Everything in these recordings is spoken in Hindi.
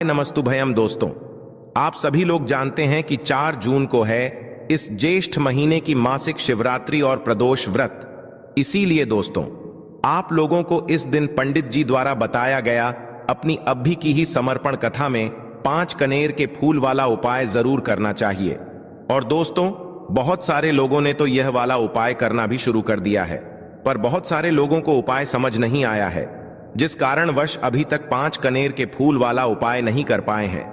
नमस्तुभयम दोस्तों, आप सभी लोग जानते हैं कि 4 जून को है इस ज्येष्ठ महीने की मासिक शिवरात्रि और प्रदोष व्रत। इसीलिए दोस्तों, आप लोगों को इस दिन पंडित जी द्वारा बताया गया अपनी अभी की ही समर्पण कथा में 5 कनेर के फूल वाला उपाय जरूर करना चाहिए। और दोस्तों, बहुत सारे लोगों ने तो यह वाला उपाय करना भी शुरू कर दिया है, पर बहुत सारे लोगों को उपाय समझ नहीं आया है, जिस कारणवश अभी तक 5 कनेर के फूल वाला उपाय नहीं कर पाए हैं।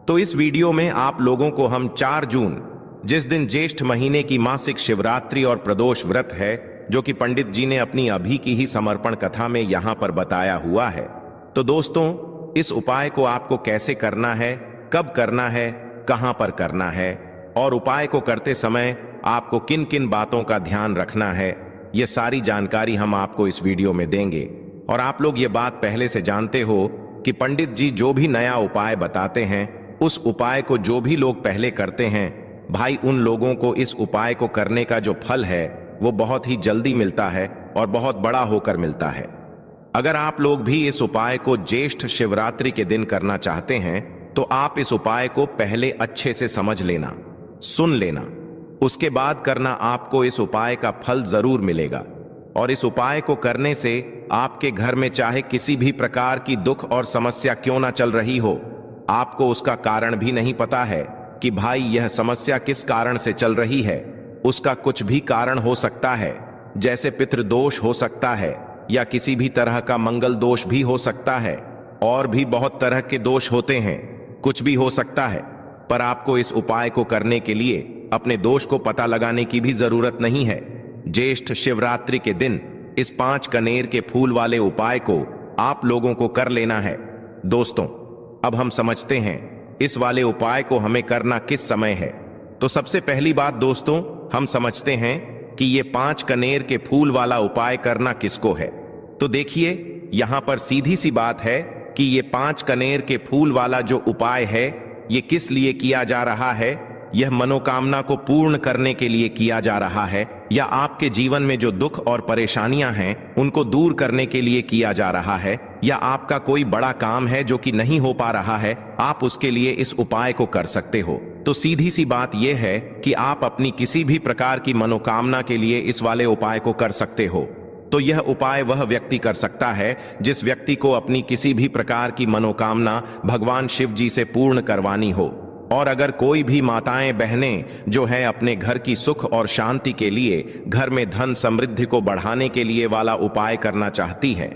तो इस वीडियो में आप लोगों को हम 4 जून, जिस दिन ज्येष्ठ महीने की मासिक शिवरात्रि और प्रदोष व्रत है, जो कि पंडित जी ने अपनी अभी की ही समर्पण कथा में यहां पर बताया हुआ है, तो दोस्तों इस उपाय को आपको कैसे करना है, कब करना है, कहां पर करना है और उपाय को करते समय आपको किन किन बातों का ध्यान रखना है, यह सारी जानकारी हम आपको इस वीडियो में देंगे। और आप लोग ये बात पहले से जानते हो कि पंडित जी जो भी नया उपाय बताते हैं, उस उपाय को जो भी लोग पहले करते हैं, भाई उन लोगों को इस उपाय को करने का जो फल है वो बहुत ही जल्दी मिलता है और बहुत बड़ा होकर मिलता है। अगर आप लोग भी इस उपाय को ज्येष्ठ शिवरात्रि के दिन करना चाहते हैं तो आप इस उपाय को पहले अच्छे से समझ लेना, सुन लेना, उसके बाद करना। आपको इस उपाय का फल जरूर मिलेगा। और इस उपाय को करने से आपके घर में चाहे किसी भी प्रकार की दुख और समस्या क्यों ना चल रही हो, आपको उसका कारण भी नहीं पता है कि भाई यह समस्या किस कारण से चल रही है, उसका कुछ भी कारण हो सकता है, जैसे पितृदोष हो सकता है या किसी भी तरह का मंगल दोष भी हो सकता है, और भी बहुत तरह के दोष होते हैं, कुछ भी हो सकता है। पर आपको इस उपाय को करने के लिए अपने दोष को पता लगाने की भी जरूरत नहीं है। ज्येष्ठ शिवरात्रि के दिन इस 5 कनेर के फूल वाले उपाय को आप लोगों को कर लेना है। दोस्तों, अब हम समझते हैं इस वाले उपाय को हमें करना किस समय है। तो सबसे पहली बात दोस्तों, हम समझते हैं कि ये 5 कनेर के फूल वाला उपाय करना किसको है। तो देखिए, यहां पर सीधी सी बात है कि ये 5 कनेर के फूल वाला जो उपाय है, ये किस लिए किया जा रहा है। यह मनोकामना को पूर्ण करने के लिए किया जा रहा है, या आपके जीवन में जो दुख और परेशानियां हैं उनको दूर करने के लिए किया जा रहा है, या आपका कोई बड़ा काम है जो कि नहीं हो पा रहा है, आप उसके लिए इस उपाय को कर सकते हो। तो सीधी सी बात यह है कि आप अपनी किसी भी प्रकार की मनोकामना के लिए इस वाले उपाय को कर सकते हो। तो यह उपाय वह व्यक्ति कर सकता है जिस व्यक्ति को अपनी किसी भी प्रकार की मनोकामना भगवान शिव जी से पूर्ण करवानी हो। और अगर कोई भी माताएं बहनें जो है अपने घर की सुख और शांति के लिए, घर में धन समृद्धि को बढ़ाने के लिए वाला उपाय करना चाहती हैं,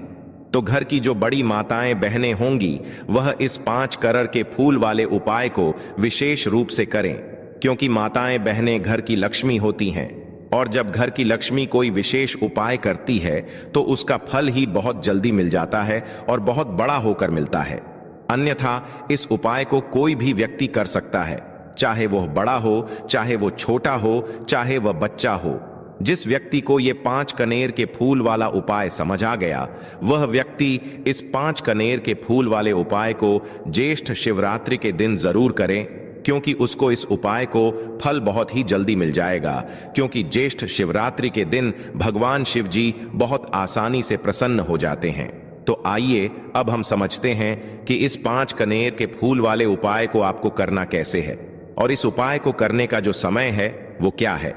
तो घर की जो बड़ी माताएं बहनें होंगी वह इस 5 कनेर के फूल वाले उपाय को विशेष रूप से करें, क्योंकि माताएं बहनें घर की लक्ष्मी होती हैं। और जब घर की लक्ष्मी कोई विशेष उपाय करती है तो उसका फल ही बहुत जल्दी मिल जाता है और बहुत बड़ा होकर मिलता है। अन्यथा इस उपाय को कोई भी व्यक्ति कर सकता है, चाहे वह बड़ा हो, चाहे वो छोटा हो, चाहे वह बच्चा हो। जिस व्यक्ति को ये 5 कनेर के फूल वाला उपाय समझ आ गया, वह व्यक्ति इस 5 कनेर के फूल वाले उपाय को ज्येष्ठ शिवरात्रि के दिन जरूर करें, क्योंकि उसको इस उपाय को फल बहुत ही जल्दी मिल जाएगा। क्योंकि ज्येष्ठ शिवरात्रि के दिन भगवान शिव जी बहुत आसानी से प्रसन्न हो जाते हैं। तो आइए अब हम समझते हैं कि इस 5 कनेर के फूल वाले उपाय को आपको करना कैसे है, और इस उपाय को करने का जो समय है वो क्या है।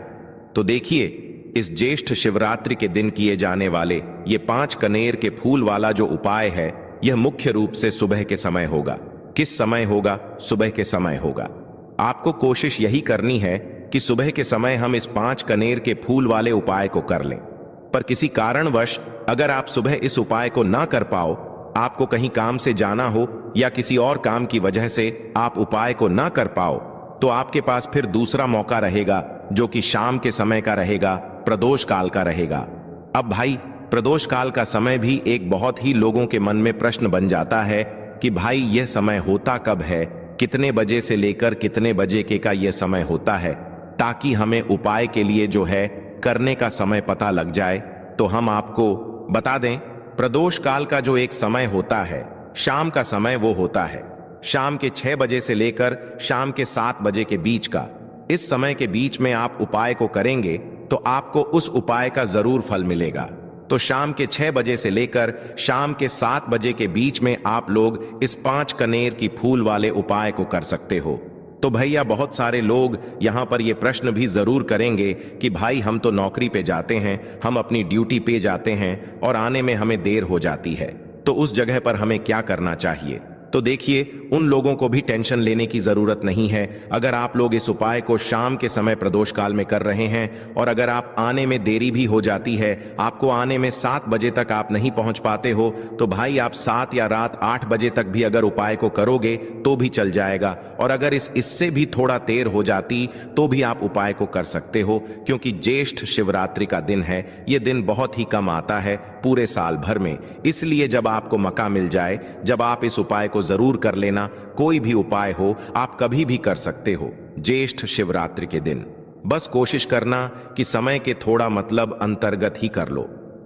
तो देखिए, इस ज्येष्ठ शिवरात्रि के दिन किए जाने वाले ये 5 कनेर के फूल वाला जो उपाय है, यह मुख्य रूप से सुबह के समय होगा। किस समय होगा? सुबह के समय होगा। आपको कोशिश यही करनी है कि सुबह के समय हम इस 5 कनेर के फूल वाले उपाय को कर लें। पर किसी कारणवश अगर आप सुबह इस उपाय को ना कर पाओ, आपको कहीं काम से जाना हो या किसी और काम की वजह से आप उपाय को ना कर पाओ, तो आपके पास फिर दूसरा मौका रहेगा, जो कि शाम के समय का रहेगा, प्रदोष काल का रहेगा। अब भाई, प्रदोष काल का समय भी एक बहुत ही लोगों के मन में प्रश्न बन जाता है कि भाई यह समय होता कब है, कितने बजे से लेकर कितने बजे के का यह समय होता है, ताकि हमें उपाय के लिए जो है करने का समय पता लग जाए। तो हम आपको बता दें, प्रदोष काल का जो एक समय होता है, शाम का समय, वो होता है शाम के 6 बजे से लेकर शाम के 7 बजे के बीच का। इस समय के बीच में आप उपाय को करेंगे तो आपको उस उपाय का जरूर फल मिलेगा। तो शाम के 6 बजे से लेकर शाम के 7 बजे के बीच में आप लोग इस 5 कनेर की फूल वाले उपाय को कर सकते हो। तो भैया बहुत सारे लोग यहां पर ये प्रश्न भी जरूर करेंगे कि भाई हम तो नौकरी पे जाते हैं, हम अपनी ड्यूटी पे जाते हैं और आने में हमें देर हो जाती है, तो उस जगह पर हमें क्या करना चाहिए। तो देखिए, उन लोगों को भी टेंशन लेने की जरूरत नहीं है। अगर आप लोग इस उपाय को शाम के समय प्रदोष काल में कर रहे हैं और अगर आप आने में देरी भी हो जाती है, आपको आने में 7 बजे तक आप नहीं पहुंच पाते हो, तो भाई आप 7 या रात 8 बजे तक भी अगर उपाय को करोगे तो भी चल जाएगा। और अगर इससे भी थोड़ा देर हो जाती तो भी आप उपाय को कर सकते हो, क्योंकि ज्येष्ठ शिवरात्रि का दिन है। यह दिन बहुत ही कम आता है पूरे साल भर में, इसलिए जब आपको मौका मिल जाए, जब आप इस उपाय को जरूर कर लेना। कोई भी उपाय हो आप कभी भी कर सकते हो ज्येष्ठ शिवरात्रि के दिन। बस कोशिश करना कि समय के थोड़ा मतलब अंतर्गत ही कर लो,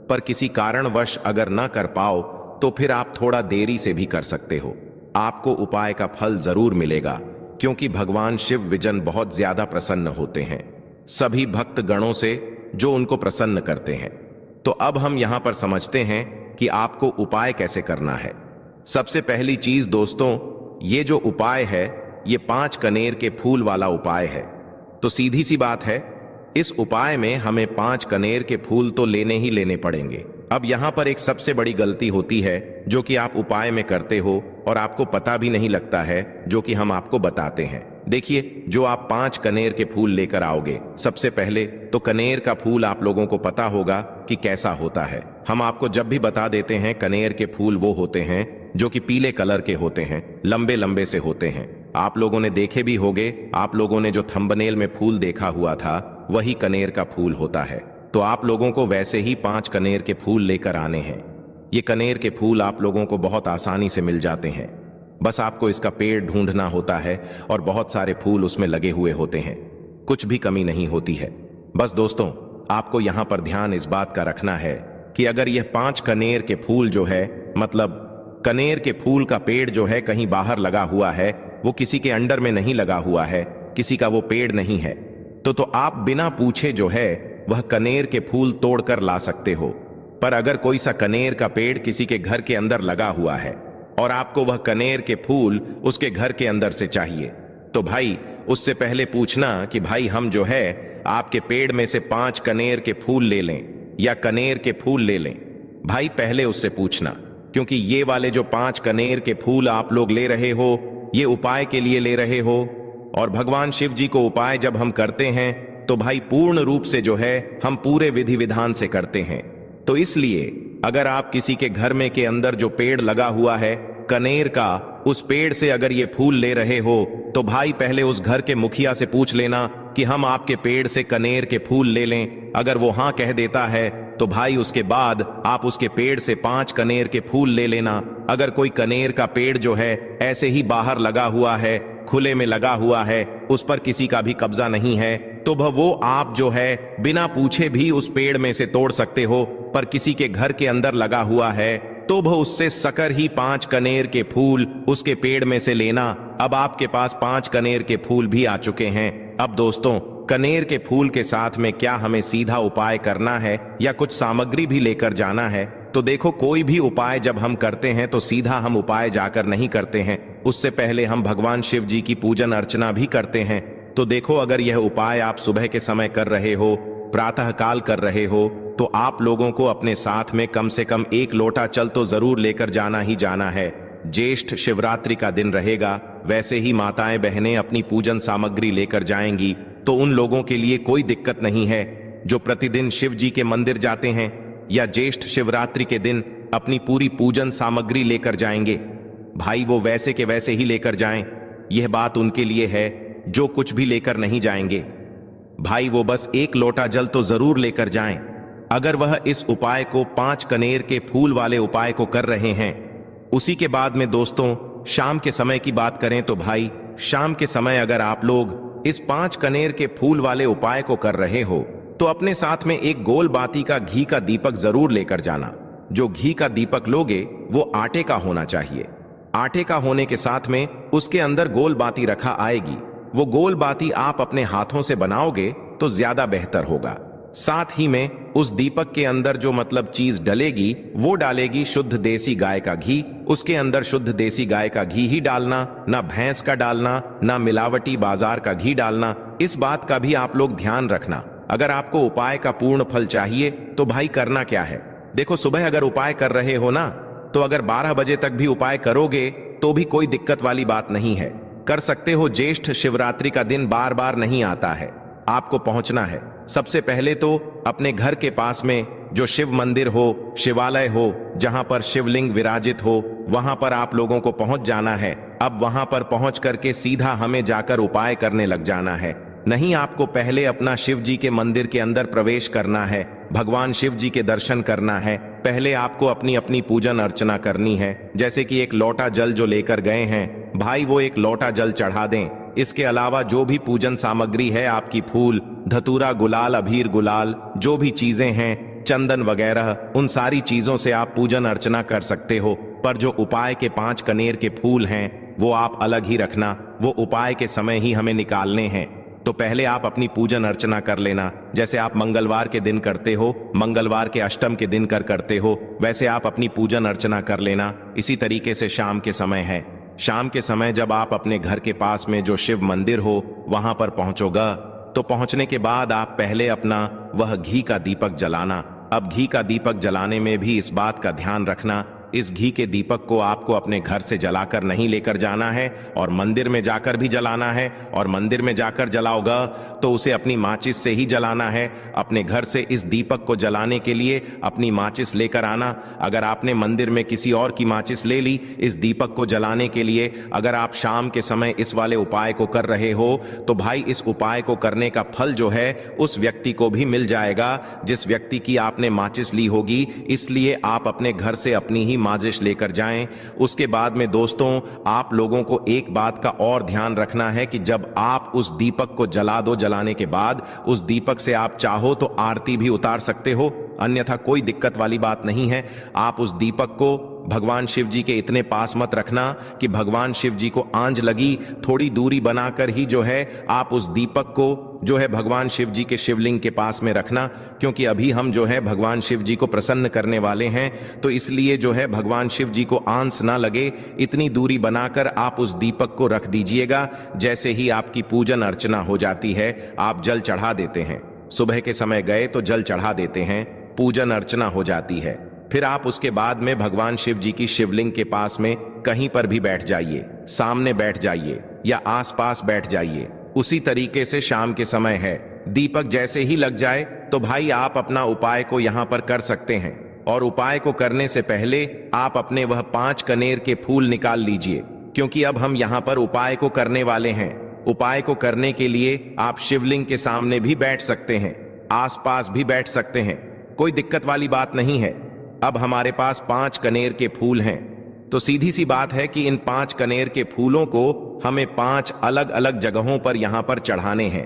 पर किसी कारणवश अगर ना कर पाओ तो फिर आप थोड़ा देरी से भी कर सकते हो। आपको उपाय का फल जरूर मिलेगा, क्योंकि भगवान शिव विजन बहुत ज्यादा प्रसन्न होते हैं सभी भक्त गणों से जो उनको प्रसन्न करते हैं। तो अब हम यहां पर समझते हैं कि आपको उपाय कैसे करना है। सबसे पहली चीज दोस्तों, ये जो उपाय है ये 5 कनेर के फूल वाला उपाय है। तो सीधी सी बात है, इस उपाय में हमें 5 कनेर के फूल तो लेने ही लेने पड़ेंगे। अब यहां पर एक सबसे बड़ी गलती होती है जो कि आप उपाय में करते हो और आपको पता भी नहीं लगता है, जो कि हम आपको बताते हैं। देखिए, जो आप 5 कनेर के फूल लेकर आओगे, सबसे पहले तो कनेर का फूल आप लोगों को पता होगा कि कैसा होता है। हम आपको जब भी बता देते हैं, कनेर के फूल वो होते हैं जो कि पीले कलर के होते हैं, लंबे लंबे से होते हैं। आप लोगों ने देखे भी होंगे, आप लोगों ने जो थंबनेल में फूल देखा हुआ था वही कनेर का फूल होता है। तो आप लोगों को वैसे ही 5 कनेर के फूल लेकर आने हैं। ये कनेर के फूल आप लोगों को बहुत आसानी से मिल जाते हैं, बस आपको इसका पेड़ ढूंढना होता है और बहुत सारे फूल उसमें लगे हुए होते हैं, कुछ भी कमी नहीं होती है। बस दोस्तों, आपको यहां पर ध्यान इस बात का रखना है कि अगर यह 5 कनेर के फूल जो है, मतलब कनेर के फूल का पेड़ जो है कहीं बाहर लगा हुआ है, वो किसी के अंडर में नहीं लगा हुआ है, किसी का वो पेड़ नहीं है, तो आप बिना पूछे जो है वह कनेर के फूल तोड़कर ला सकते हो। पर अगर कोई सा कनेर का पेड़ किसी के घर के अंदर लगा हुआ है और आपको वह कनेर के फूल उसके घर के अंदर से चाहिए, तो भाई उससे पहले पूछना कि भाई हम जो है आपके पेड़ में से 5 कनेर के फूल ले लें या कनेर के फूल ले लें। भाई पहले उससे पूछना, क्योंकि ये वाले जो 5 कनेर के फूल आप लोग ले रहे हो, ये उपाय के लिए ले रहे हो। और भगवान शिव जी को उपाय जब हम करते हैं तो भाई पूर्ण रूप से जो है हम पूरे विधि विधान से करते हैं। तो इसलिए अगर आप किसी के घर में के अंदर जो पेड़ लगा हुआ है कनेर का, उस पेड़ से अगर ये फूल ले रहे हो, तो भाई पहले उस घर के मुखिया से पूछ लेना कि हम आपके पेड़ से कनेर के फूल ले लें। अगर वो हाँ कह देता है तो भाई उसके बाद आप उसके पेड़ से 5 कनेर के फूल ले लेना। अगर कोई कनेर का पेड़ जो है ऐसे ही बाहर लगा हुआ है, खुले में लगा हुआ है, उस पर किसी का भी कब्जा नहीं है, तो वो आप जो है बिना पूछे भी उस पेड़ में से तोड़ सकते हो। पर किसी के घर के अंदर लगा हुआ है तो वह उससे सकर ही 5 कनेर के फूल उसके पेड़ में से लेना। अब आपके पास 5 कनेर के फूल भी आ चुके हैं। अब दोस्तों, कनेर के फूल के साथ में क्या हमें सीधा उपाय करना है या कुछ सामग्री भी लेकर जाना है? तो देखो, कोई भी उपाय जब हम करते हैं तो सीधा हम उपाय जाकर नहीं करते हैं, उससे पहले हम भगवान शिव जी की पूजन अर्चना भी करते हैं। तो देखो, अगर यह उपाय आप सुबह के समय कर रहे हो, प्रातः काल कर रहे हो, तो आप लोगों को अपने साथ में कम से कम 1 लोटा जल तो जरूर लेकर जाना ही जाना है। ज्येष्ठ शिवरात्रि का दिन रहेगा, वैसे ही माताएं बहनें अपनी पूजन सामग्री लेकर जाएंगी, तो उन लोगों के लिए कोई दिक्कत नहीं है जो प्रतिदिन शिव जी के मंदिर जाते हैं या ज्येष्ठ शिवरात्रि के दिन अपनी पूरी पूजन सामग्री लेकर जाएंगे। भाई वो वैसे के वैसे ही लेकर जाएं, यह बात उनके लिए है जो कुछ भी लेकर नहीं जाएंगे। भाई वो बस 1 लोटा जल तो जरूर लेकर जाएं। अगर वह इस उपाय को 5 कनेर के फूल वाले उपाय को कर रहे हैं। उसी के बाद में दोस्तों, शाम के समय की बात करें तो भाई शाम के समय अगर आप लोग इस 5 कनेर के फूल वाले उपाय को कर रहे हो, तो अपने साथ में एक गोल बाती का घी का दीपक जरूर लेकर जाना। जो घी का दीपक लोगे वो आटे का होना चाहिए। आटे का होने के साथ में उसके अंदर गोल बाती रखा आएगी। वो गोल बाती आप अपने हाथों से बनाओगे तो ज्यादा बेहतर होगा। साथ ही में उस दीपक के अंदर जो मतलब चीज डलेगी वो डालेगी शुद्ध देसी गाय का घी। उसके अंदर शुद्ध देसी गाय का घी ही डालना, ना भैंस का डालना, ना मिलावटी बाजार का घी डालना। इस बात का भी आप लोग ध्यान रखना। अगर आपको उपाय का पूर्ण फल चाहिए तो भाई करना क्या है, देखो सुबह अगर उपाय कर रहे हो ना, तो अगर 12 बजे तक भी उपाय करोगे तो भी कोई दिक्कत वाली बात नहीं है, कर सकते हो। ज्येष्ठ शिवरात्रि का दिन बार बार नहीं आता है, आपको पहुंचना है। सबसे पहले तो अपने घर के पास में जो शिव मंदिर हो, शिवालय हो, जहां पर शिवलिंग विराजित हो, वहां पर आप लोगों को पहुंच जाना है। अब वहां पर पहुंच करके सीधा हमें जाकर उपाय करने लग जाना है। नहीं, आपको पहले अपना शिव जी के मंदिर के अंदर प्रवेश करना है, भगवान शिव जी के दर्शन करना है। पहले आपको अपनी अपनी पूजन अर्चना करनी है। जैसे कि एक लोटा जल जो लेकर गए हैं भाई, वो एक लोटा जल चढ़ा दें। इसके अलावा जो भी पूजन सामग्री है आपकी, फूल, धतूरा, गुलाल, अबीर, गुलाल, जो भी चीजें हैं, चंदन वगैरह, उन सारी चीजों से आप पूजन अर्चना कर सकते हो। पर जो उपाय के 5 कनेर के फूल हैं वो आप अलग ही रखना, वो उपाय के समय ही हमें निकालने हैं। तो पहले आप अपनी पूजन अर्चना कर लेना। जैसे आप मंगलवार के दिन करते हो, मंगलवार के अष्टम के दिन करते हो, वैसे आप अपनी पूजन अर्चना कर लेना। इसी तरीके से शाम के समय है, शाम के समय जब आप अपने घर के पास में जो शिव मंदिर हो वहां पर पहुंचोगा, तो पहुंचने के बाद आप पहले अपना वह घी का दीपक जलाना। अब घी का दीपक जलाने में भी इस बात का ध्यान रखना, इस घी के दीपक को आपको अपने घर से जलाकर नहीं लेकर जाना है और मंदिर में जाकर भी जलाना है। और मंदिर में जाकर जलाओगा तो उसे अपनी माचिस से ही जलाना है। अपने घर से इस दीपक को जलाने के लिए अपनी माचिस लेकर आना। अगर आपने मंदिर में किसी और की माचिस ले ली इस दीपक को जलाने के लिए, अगर आप शाम के समय इस वाले उपाय को कर रहे हो तो भाई इस उपाय को करने का फल जो है उस व्यक्ति को भी मिल जाएगा जिस व्यक्ति की आपने माचिस ली होगी। इसलिए आप अपने घर से अपनी ही माचिस लेकर जाएं। उसके बाद में दोस्तों आप लोगों को एक बात का और ध्यान रखना है कि जब आप उस दीपक को जला दो, जलाने के बाद उस दीपक से आप चाहो तो आरती भी उतार सकते हो, अन्यथा कोई दिक्कत वाली बात नहीं है। आप उस दीपक को भगवान शिव जी के इतने पास मत रखना कि भगवान शिव जी को आंच लगी, थोड़ी दूरी बनाकर ही जो है आप उस दीपक को जो है भगवान शिव जी के शिवलिंग के पास में रखना। क्योंकि अभी हम जो है भगवान शिव जी को प्रसन्न करने वाले हैं, तो इसलिए जो है भगवान शिव जी को आंच ना लगे, इतनी दूरी बनाकर आप उस दीपक को रख दीजिएगा। जैसे ही आपकी पूजन अर्चना हो जाती है आप जल चढ़ा देते हैं। सुबह के समय गए तो जल चढ़ा देते हैं, पूजन अर्चना हो जाती है। फिर आप उसके बाद में भगवान शिव जी की शिवलिंग के पास में कहीं पर भी बैठ जाइए, सामने बैठ जाइए या आसपास बैठ जाइए। उसी तरीके से शाम के समय है, दीपक जैसे ही लग जाए तो भाई आप अपना उपाय को यहां पर कर सकते हैं। और उपाय को करने से पहले आप अपने वह 5 कनेर के फूल निकाल लीजिए, क्योंकि अब हम यहां पर उपाय को करने वाले हैं। उपाय को करने के लिए आप शिवलिंग के सामने भी बैठ सकते हैं, आसपास भी बैठ सकते हैं, कोई दिक्कत वाली बात नहीं है। अब हमारे पास 5 कनेर के फूल हैं, तो सीधी सी बात है कि इन 5 कनेर के फूलों को हमें 5 अलग अलग जगहों पर यहां पर चढ़ाने हैं।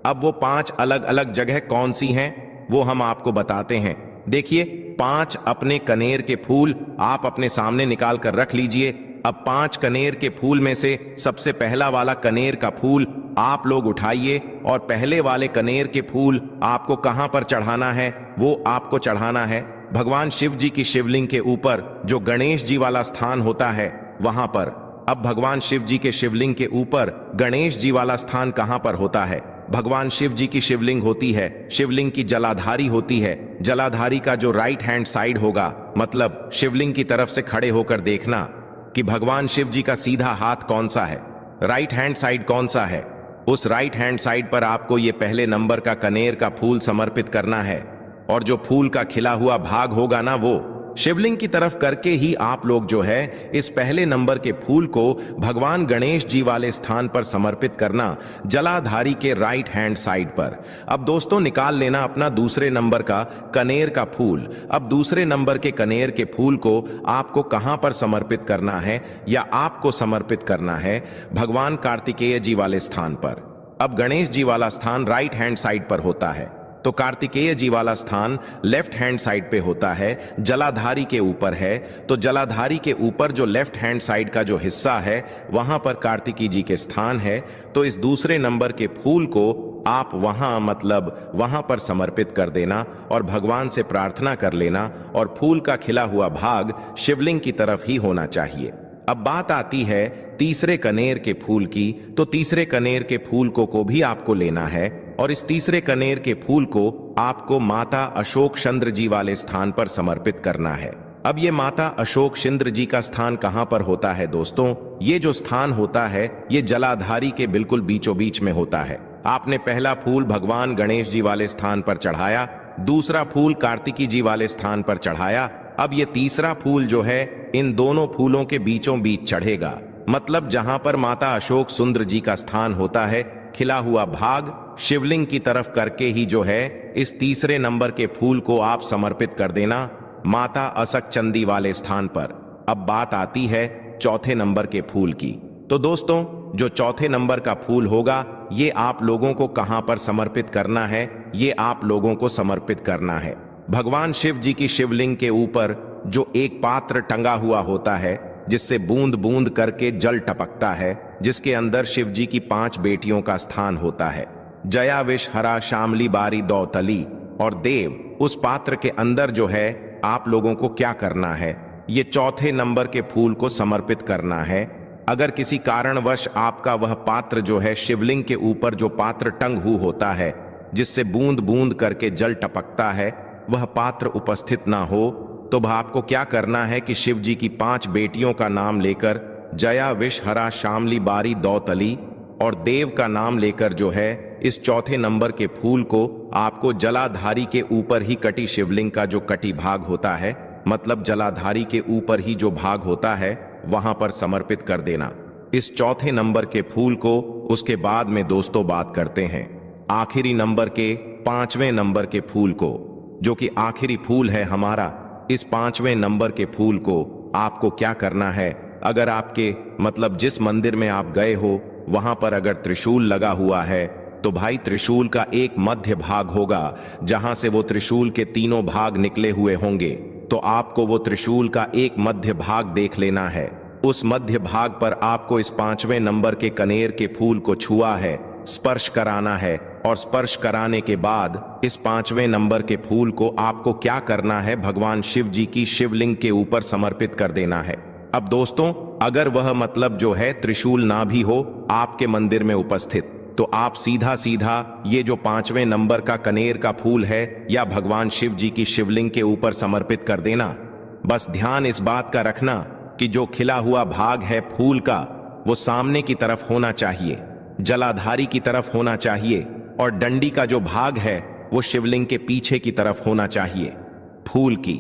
अब वो 5 अलग अलग जगह कौन सी हैं वो हम आपको बताते हैं। देखिए 5 अपने कनेर के फूल आप अपने सामने निकाल कर रख लीजिए। अब 5 कनेर के फूल में से सबसे पहला वाला कनेर का फूल आप लोग उठाइए और पहले वाले कनेर के फूल आपको कहां पर चढ़ाना है वो आपको चढ़ाना है भगवान शिव जी की शिवलिंग के ऊपर, जो गणेश जी वाला स्थान होता है वहां पर। अब भगवान शिव जी के शिवलिंग के ऊपर गणेश जी वाला स्थान कहां पर होता है? भगवान शिव जी की शिवलिंग होती है, शिवलिंग की जलाधारी होती है। जलाधारी का जो राइट हैंड साइड होगा, मतलब शिवलिंग की तरफ से खड़े होकर देखना कि भगवान शिव जी का सीधा हाथ कौन सा है, राइट हैंड साइड कौन सा है। उस राइट हैंड साइड पर आपको ये पहले नंबर का कनेर का फूल समर्पित करना है। और जो फूल का खिला हुआ भाग होगा ना, वो शिवलिंग की तरफ करके ही आप लोग जो है इस पहले नंबर के फूल को भगवान गणेश जी वाले स्थान पर समर्पित करना, जलाधारी के राइट हैंड साइड पर। अब दोस्तों निकाल लेना अपना दूसरे नंबर का कनेर का फूल। अब दूसरे नंबर के कनेर के फूल को आपको कहां पर समर्पित करना है, या आपको समर्पित करना है भगवान कार्तिकेय जी वाले स्थान पर। अब गणेश जी वाला स्थान राइट हैंड साइड पर होता है, तो कार्तिकेय जी वाला स्थान लेफ्ट हैंड साइड पे होता है, जलाधारी के ऊपर है। तो जलाधारी के ऊपर जो लेफ्ट हैंड साइड का जो हिस्सा है वहां पर कार्तिकी जी के स्थान है। तो इस दूसरे नंबर के फूल को आप वहां पर समर्पित कर देना और भगवान से प्रार्थना कर लेना, और फूल का खिला हुआ भाग शिवलिंग की तरफ ही होना चाहिए। अब बात आती है तीसरे कनेर के फूल की। तो तीसरे कनेर के फूल को भी आपको लेना है, और इस तीसरे कनेर के फूल को आपको माता अशोक चंद्र जी वाले स्थान पर समर्पित करना है। अब ये माता अशोक चंद्र जी का स्थान कहां पर होता है दोस्तों? ये जो स्थान होता है ये जलाधारी के बिल्कुल बीचों बीच में होता है। आपने पहला फूल भगवान गणेश जी वाले स्थान पर चढ़ाया, दूसरा फूल कार्तिकी जी वाले स्थान पर चढ़ाया। अब ये तीसरा फूल जो है इन दोनों फूलों के बीचों बीच चढ़ेगा, मतलब जहां पर माता अशोक सुंदर जी का स्थान होता है, खिला हुआ भाग शिवलिंग की तरफ करके ही जो है इस तीसरे नंबर के फूल को आप समर्पित कर देना माता असक चंदी वाले स्थान पर। अब बात आती है चौथे नंबर के फूल की। तो दोस्तों जो चौथे नंबर का फूल होगा ये आप लोगों को कहां पर समर्पित करना है? ये आप लोगों को समर्पित करना है भगवान शिव जी की शिवलिंग के ऊपर जो एक पात्र टंगा हुआ होता है, जिससे बूंद बूंद करके जल टपकता है, जिसके अंदर शिव जी की 5 बेटियों का स्थान होता है, जया विष हरा शामली बारी दौतली और देव। उस पात्र के अंदर जो है आप लोगों को क्या करना है? ये चौथे नंबर के फूल को समर्पित करना है। अगर किसी कारणवश आपका वह पात्र जो है शिवलिंग के ऊपर जो पात्र टंग हुआ होता है, जिससे बूंद बूंद करके जल टपकता है, वह पात्र उपस्थित ना हो, तो आपको क्या करना है कि शिव जी की 5 बेटियों का नाम लेकर जया विष हरा शामली बारी दौतली और देव का नाम लेकर जो है इस चौथे नंबर के फूल को आपको जलाधारी के ऊपर ही कटी शिवलिंग का जो कटी भाग होता है, मतलब जलाधारी के ऊपर ही जो भाग होता है वहां पर समर्पित कर देना इस चौथे नंबर के फूल को। उसके बाद में दोस्तों बात करते हैं आखिरी नंबर के 5वें नंबर के फूल को, जो कि आखिरी फूल है हमारा। इस 5वें नंबर के फूल को आपको क्या करना है? अगर आपके जिस मंदिर में आप गए हो वहां पर अगर त्रिशूल लगा हुआ है, तो भाई त्रिशूल का एक मध्य भाग होगा जहां से वो त्रिशूल के 3 भाग निकले हुए होंगे। तो आपको वो त्रिशूल का एक मध्य भाग देख लेना है। उस मध्य भाग पर आपको इस 5वें नंबर के कनेर के फूल को छुआ है, स्पर्श कराना है, और स्पर्श कराने के बाद इस 5वें नंबर के फूल को आपको क्या करना है? भगवान शिव जी की शिवलिंग के ऊपर समर्पित कर देना है। अब दोस्तों अगर वह जो है त्रिशूल ना भी हो आपके मंदिर में उपस्थित, तो आप सीधा सीधा ये जो 5वें नंबर का कनेर का फूल है या भगवान शिव जी की शिवलिंग के ऊपर समर्पित कर देना। बस ध्यान इस बात का रखना कि जो खिला हुआ भाग है फूल का वो सामने की तरफ होना चाहिए, जलाधारी की तरफ होना चाहिए, और डंडी का जो भाग है वो शिवलिंग के पीछे की तरफ होना चाहिए फूल की।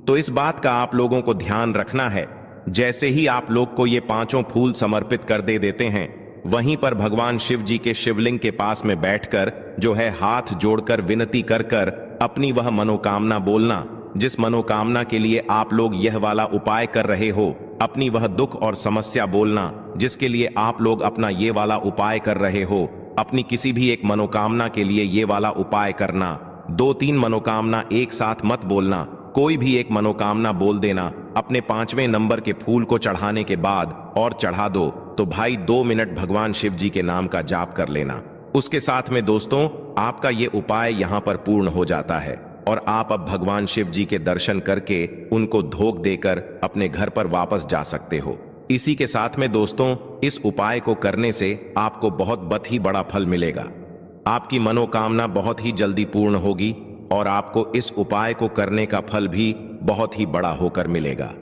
तो इस बात का आप लोगों को ध्यान रखना है। जैसे ही आप लोग को ये 5 फूल समर्पित कर देते हैं, वहीं पर भगवान शिव जी के शिवलिंग के पास में बैठकर जो है हाथ जोड़कर विनती कर कर अपनी वह मनोकामना बोलना, जिस मनोकामना के लिए आप लोग यह वाला उपाय कर रहे हो। अपनी वह दुख और समस्या बोलना जिसके लिए आप लोग अपना ये वाला उपाय कर रहे हो। अपनी किसी भी एक मनोकामना के लिए ये वाला उपाय करना। 2-3 मनोकामना एक साथ मत बोलना, कोई भी एक मनोकामना बोल देना अपने 5वें नंबर के फूल को चढ़ाने के बाद, और चढ़ा दो तो भाई 2 मिनट भगवान शिव जी के नाम का जाप कर लेना। उसके साथ में दोस्तों आपका ये उपाय यहाँ पर पूर्ण हो जाता है, और आप अब भगवान शिव जी के दर्शन करके उनको धोख देकर अपने घर पर वापस जा सकते हो। इसी के साथ में दोस्तों इस उपाय को करने से आपको बहुत ही बड़ा फल मिलेगा। आपकी मनोकामना बहुत ही जल्दी पूर्ण होगी और आपको इस उपाय को करने का फल भी बहुत ही बड़ा होकर मिलेगा।